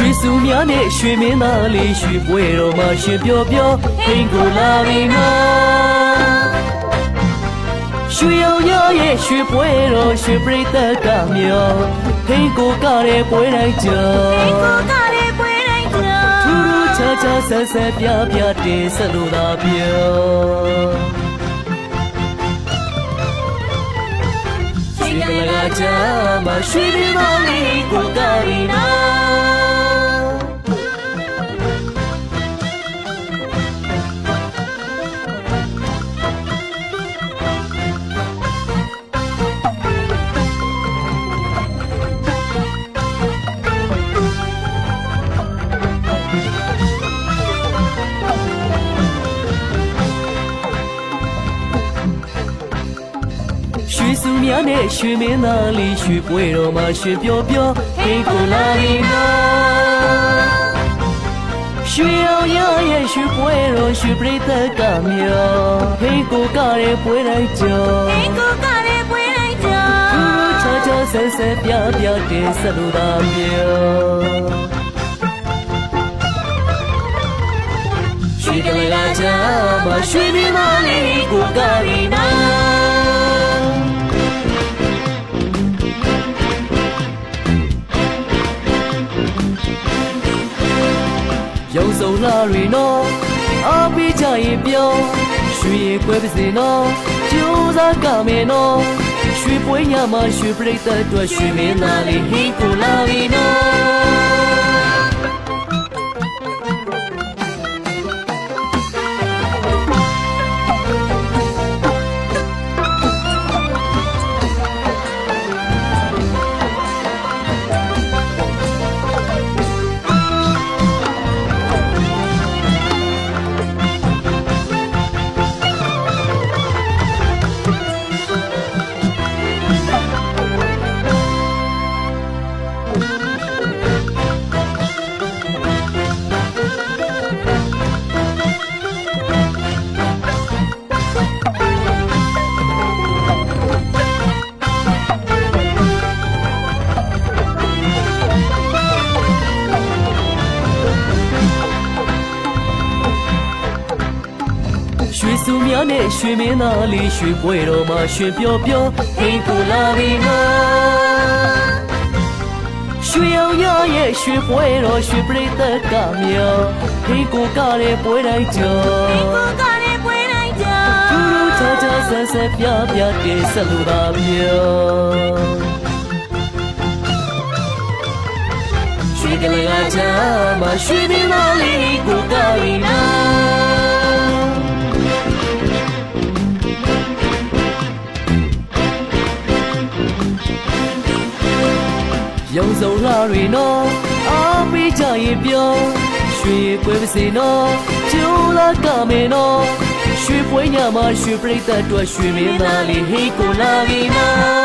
ရွှေစုများနဲ့ရွှေမင်းသားလေးရွှေပွဲတော်မှာရှင်ပြောပြောဟိန်ကိုလာပြီနော်ရွှေရောင်ရရဲ့ရွှေပွဲတော်ရွှေပရိသတ်ကမြော်ဟိန်ကိုကတဲ့ပွဲတိုင်းကြော်ထူးထူးခြားခြားဆက်ဆက်ပြပြတင်ဆက်လို့သာပြောရွှေကလကကြမှာရွှေမင်းသားလေးကိုကပြီနော်ရွှေစုများနဲ့ရွှေမင်းသားလေးရွှေပွဲတော်မှာရွှေပြောပြောဟိန်ကိုလာပြီနော်ရွှေအောင်ရရဲ့ရွှေပွဲတော်ရွှေပရိသတ်ကမြော်ဟိန်ကိုကတဲ့ပွဲတိုင်းကြော်ထူးထူးခြားခြားဆက်ဆက်ပြပြတင်ဆက်လို့သာပြောရွှေကလေးကကြမှာရွှေမင်းသားလေးကိုကပြီနော်ရုံစုံလာရီနော်အားပေးကြရင်ပြောရွှေကွဲပါစေနော်ကြိုးစားကမယ်နော်ရွှေပွဲညမှာရွှေပရိသတ်အတွက်ရွှေမင်းသားလေးဟိကိုလာပြီနော်ရွှေစုများနဲ့ရွှေမင်းသားလေးရွှေပွဲတော်မှာရွှေပြောပြောဟိန်ကိုလာပြီနော်ရွှေအောင်ရရဲ့ရွှေပွဲတော်ရွှေပရိသတ်ကမြော်ဟိန်ကိုကတဲ့ပွဲတိုင်းကြော်ထူးထူးခြားခြားဆက်ဆက်ပြပြတင်ဆက်လို့သာပြောရွှေကလေးကကြမှာရွှေမင်းသားလေးကိုကပြီနော်ရုံစုံလာရီနော်အားပေးကြရင်ပြောရွှေကွဲပါစေနော်ကြိုးစားကမယ်နော်ရွှေပွဲညမှာရွှေပရိသတ်အတွက်ရွှေမင်းသားလေးဟိကိုလာပြီနော်